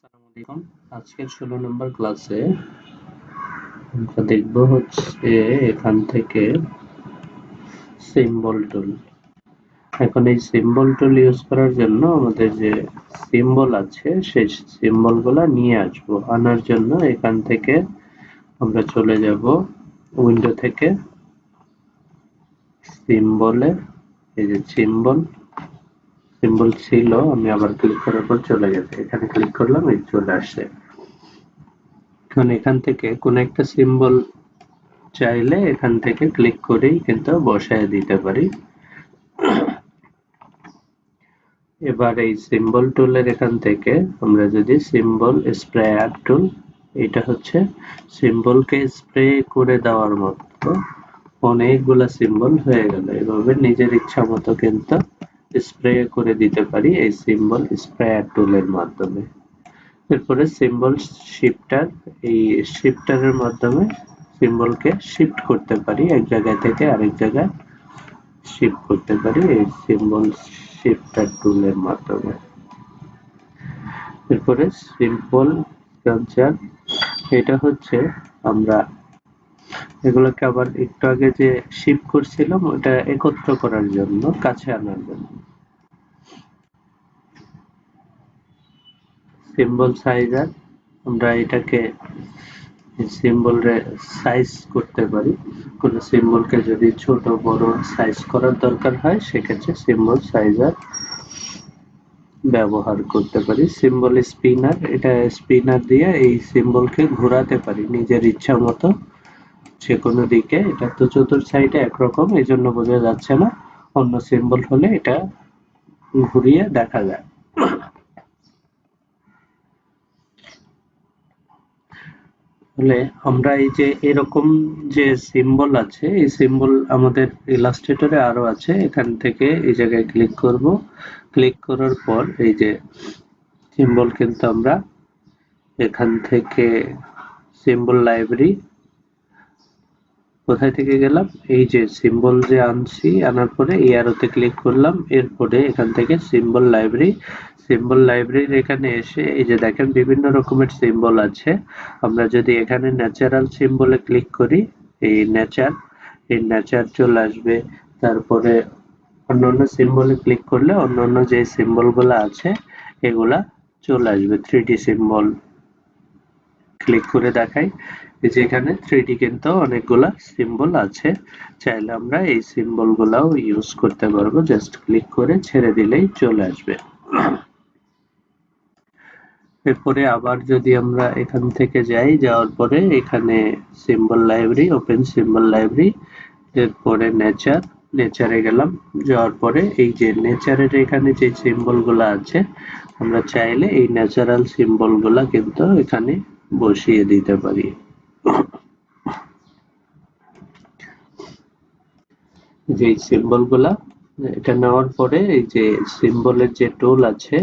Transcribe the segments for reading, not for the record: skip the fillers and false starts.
আসসালামু আলাইকুম। আজকের 16 নম্বর ক্লাসে আমরা দেখব হচ্ছে এখান থেকে সিম্বল টুল। এখন এই সিম্বল টুল ইউজ করার জন্য আমাদের যে সিম্বল আছে সেই সিম্বলগুলো নিয়ে আসবো। আনার জন্য এখান থেকে আমরা চলে যাব উইন্ডো থেকে সিম্বলে, এই যে সিম্বল ছিল, আমি আবার ক্লিক করার পর চলে গেছে, এখানে ক্লিক করলাম, এই চলে আসছে। এখন এখান থেকে কোন একটা সিম্বল চাইলে এখান থেকে ক্লিক করেই কিন্তু বসায় দিতে পারি। এবার এই সিম্বল টুলের এখান থেকে আমরা যদি সিম্বল স্প্রেয়ার টুল, এটা হচ্ছে সিম্বলকে স্প্রে করে দেওয়ার মতো অনেকগুলা সিম্বল হয়ে গেল। এভাবে নিজের ইচ্ছা মতো কিন্তু স্প্রে করে দিতে পারি এই সিম্বল স্প্রেয়ার টুলের মাধ্যমে। এরপরে সিম্বল শিফটার, এই শিফটারের মাধ্যমে সিম্বলকে শিফট করতে পারি, এক জায়গা থেকে আরেক জায়গায় শিফট করতে পারি এই সিম্বল শিফটার টুলের মাধ্যমে। এরপরে সিম্পল কালচার, এটা হচ্ছে আমরা এগুলোকে আবার একটু আগে যে শিফট করছিলাম ওটা একত্র করার জন্য, কাছে আনার জন্য। সিম্বল সাইজার, আমরা এটাকে সিম্বলরে সাইজ করতে পারি। কোন সিম্বলকে যদি ছোট বড় সাইজ করার দরকার হয় সেক্ষেত্রে সিম্বল সাইজার ব্যবহার করতে পারি। সিম্বল স্পিনার, এটা স্পিনার দিয়ে এই সিম্বলকে ঘোরাতে পারি নিজের ইচ্ছা মতো যে কোনো দিকে। এটা তো চতুর সাইডে একরকম, এই জন্য বোঝা যাচ্ছে না, অন্য সিম্বল হলে এটা ঘুরিয়ে দেখা যায়। তাহলে আমরা এই যে এরকম যে সিম্বল আছে, এই সিম্বল আমাদের ইলাস্ট্রেটরে আরো আছে। এখান থেকে এই জায়গায় ক্লিক করব, ক্লিক করার পর এই যে সিম্বল কিন্তু আমরা এখান থেকে সিম্বল লাইব্রেরি, কোথায় থেকে গেলাম, এই যে সিম্বল যে আনছি, আনার পরে এই অ্যারোতে ক্লিক করলাম, এরপরে এখান থেকে সিম্বল লাইব্রেরি, সিম্বল লাইব্রেরির এখানে এসে এই যে দেখেন বিভিন্ন রকমের সিম্বল আছে। আমরা যদি এখানে ন্যাচারাল সিম্বলে ক্লিক করি, এই নেচার চলে আসবে। তারপরে অন্যান্য সিম্বলে ক্লিক করলে অন্যান্য যে সিম্বলগুলো আছে এগুলা চলে আসবে। 3D সিম্বল ক্লিক করে দেখাই, এই যে এখানে 3D কিন্তু অনেকগুলা সিম্বল আছে, চাইলে আমরা এই সিম্বল গুলাও ইউজ করতে পারবো। জাস্ট ক্লিক করে ছেড়ে দিলেই চলে আসবে। এরপরে আবার যদি আমরা এখান থেকে যাই, যাওয়ার পরে এখানে symbol library, open symbol library, এরপরে নেচারে গেলাম, যাওয়ার পরে এই যে নেচারের এখানে যে সিম্বল গুলা আছে আমরা চাইলে এই ন্যাচারাল সিম্বল গুলা কিন্তু এখানে বসিয়ে দিতে পারি। যে সিম্বল গুলা এটা নেওয়ার পরে এই যে সিম্বলের যে টুল আছে,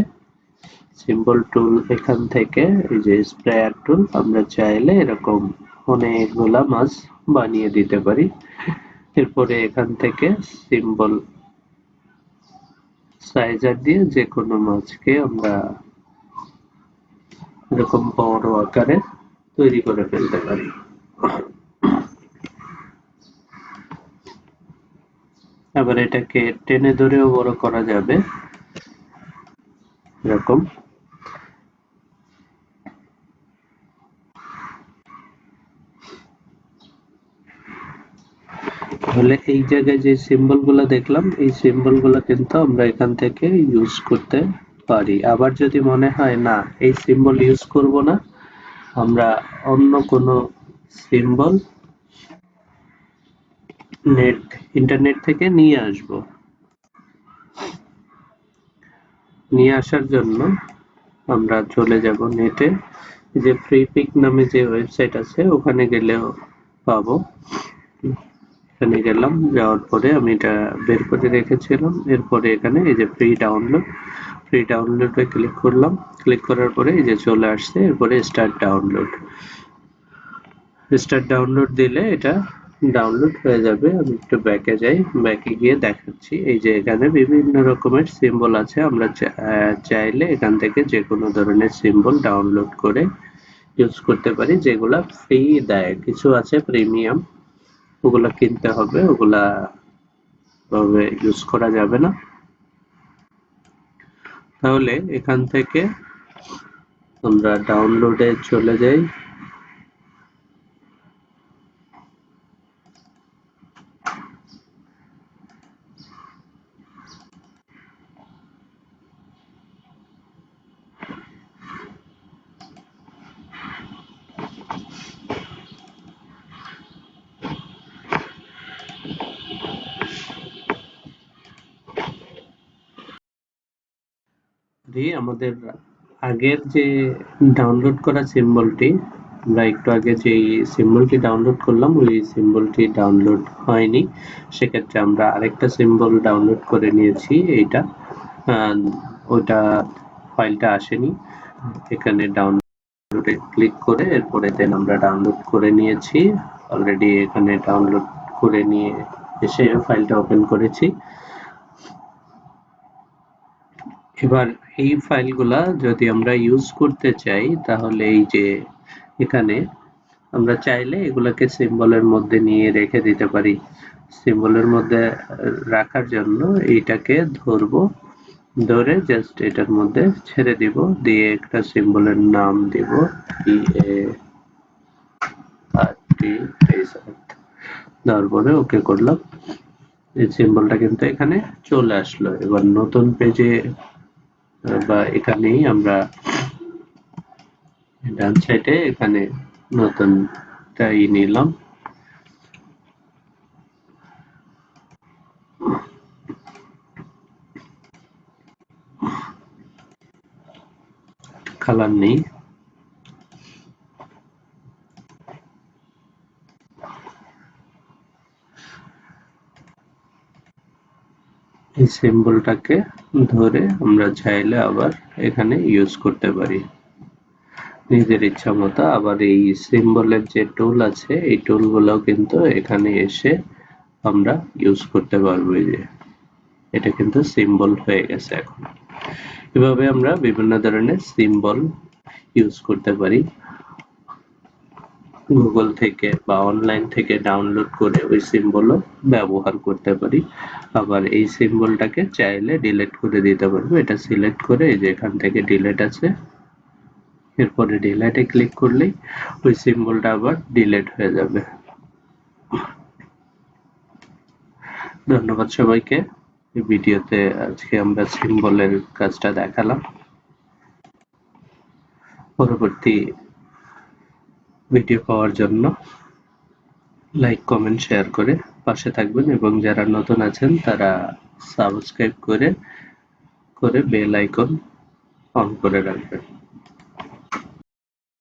সিম্বল টুল এখান থেকে এই যে স্প্রেয়ার টুল, আমরা চাইলে এরকম অনেকগুলা মাছ বানিয়ে দিতে পারি। এরপরে এখান থেকে সিম্বল সাইজার দিয়ে যে কোনো মাছকে আমরা এরকম বড় আকারে তৈরি করে ফেলতে পারি। আবার এটাকে টেনে ধরেও বড় করা যাবে এরকম। তাহলে এই জায়গায় যে সিম্বল গুলা দেখলাম, এই সিম্বল গুলা কিন্তু আমরা এখান থেকে ইউজ করতে পারি। আবার যদি মনে হয় না এই সিম্বল ইউজ করব না, আমরা অন্য কোনো সিম্বল ইন্টারনেট থেকে নিয়ে আসব। নিয়ে আসার জন্য আমরা চলে যাব নেটে, যে ফ্রিপিক নামে যে ওয়েবসাইট আছে ওখানে গেলেও পাবো। এখানে গেলাম, যাওয়ার পরে আমি এটা বের করে রেখেছিলাম। এরপরে এখানে এই যে ফ্রি ডাউনলোডে ক্লিক করলাম, ক্লিক করার পরে এই যে চলে আসছে। এরপরে স্টার্ট ডাউনলোড দিলে এটা ডাউনলোড হয়ে যাবে। আমি একটু ব্যাকে যাই, ব্যাকে গিয়ে দেখাচ্ছি। এই যে এখানে বিভিন্ন রকমের সিম্বল আছে, আমরা চাইলে এখান থেকে যে কোনো ধরনের সিম্বল ডাউনলোড করে ইউজ করতে পারি, যেগুলা ফ্রি দেয়। কিছু আছে প্রিমিয়াম, ওগুলা কিনতে হবে, ওগুলা ভাবে ইউজ করা যাবে না। তাহলে এখান থেকে আমরা ডাউনলোডে চলে যাই। আমাদের আগের যে ডাউনলোড করা সিম্বলটি, আমরা একটু আগে যে সিম্বলটি ডাউনলোড করলাম ওই সিম্বলটি ডাউনলোড হয়নি। সেক্ষেত্রে আমরা আরেকটা সিম্বল ডাউনলোড করে নিয়েছি, এইটা ওটা ফাইলটা আসেনি। এখানে ডাউনলোডে ক্লিক করে এরপরে দেন আমরা ডাউনলোড করে নিয়েছি অলরেডি। এখানে ডাউনলোড করে নিয়ে এসে ফাইলটা ওপেন করেছি। এবার এই ফাইলগুলা যদি আমরা ইউজ করতে চাই, তাহলে এই যে এখানে আমরা চাইলে এগুলাকে সিম্বলের মধ্যে নিয়ে রেখে দিতে পারি। সিম্বলের মধ্যে রাখার জন্য এইটাকে ধরবো, ধরে জাস্ট এটার মধ্যে ছেড়ে দিব, দিয়ে একটা সিম্বলের নাম দিব তারপরে ওকে করলাম। এই সিম্বলটা কিন্তু এখানে চলে আসলো। এবার নতুন পেজে বা এখানেই আমরা ডান সাইডে এখানে নতুনটাই নিলাম। কালার নেই, এই সিম্বলটাকে ধরে আমরা চাইলে আবার এখানে ইউজ করতে পারি নিজের ইচ্ছা মতো। আবার এই সিম্বলের যে টুল আছে এই টুলগুলোও কিন্তু এখানে এসে আমরা ইউজ করতে পারবো। এই যে এটা কিন্তু সিম্বল হয়ে গেছে এখন। এভাবে আমরা বিভিন্ন ধরনের সিম্বল ইউজ করতে পারি, গুগল থেকে বা অনলাইন থেকে ডাউনলোড করে ওই সিম্বলও ব্যবহার করতে পারি। আবার এই সিম্বলটাকে চাইলে ডিলিট করে দিতে পারবো। এটা সিলেক্ট করে এই যে এখান থেকে ডিলিট আছে, এরপরে ডিলিটে ক্লিক করলেই ওই সিম্বলটা আবার ডিলিট হয়ে যাবে। ধন্যবাদ সবাইকে। এই ভিডিওতে আজকে আমরা সিম্বলের কাজটা দেখালাম। পরবর্তী ভিডিও পাওয়ার জন্য লাইক, কমেন্ট, শেয়ার করে পাশে থাকবেন এবং যারা নতুন আছেন তারা সাবস্ক্রাইব করে বেল আইকন অন করে রাখবেন।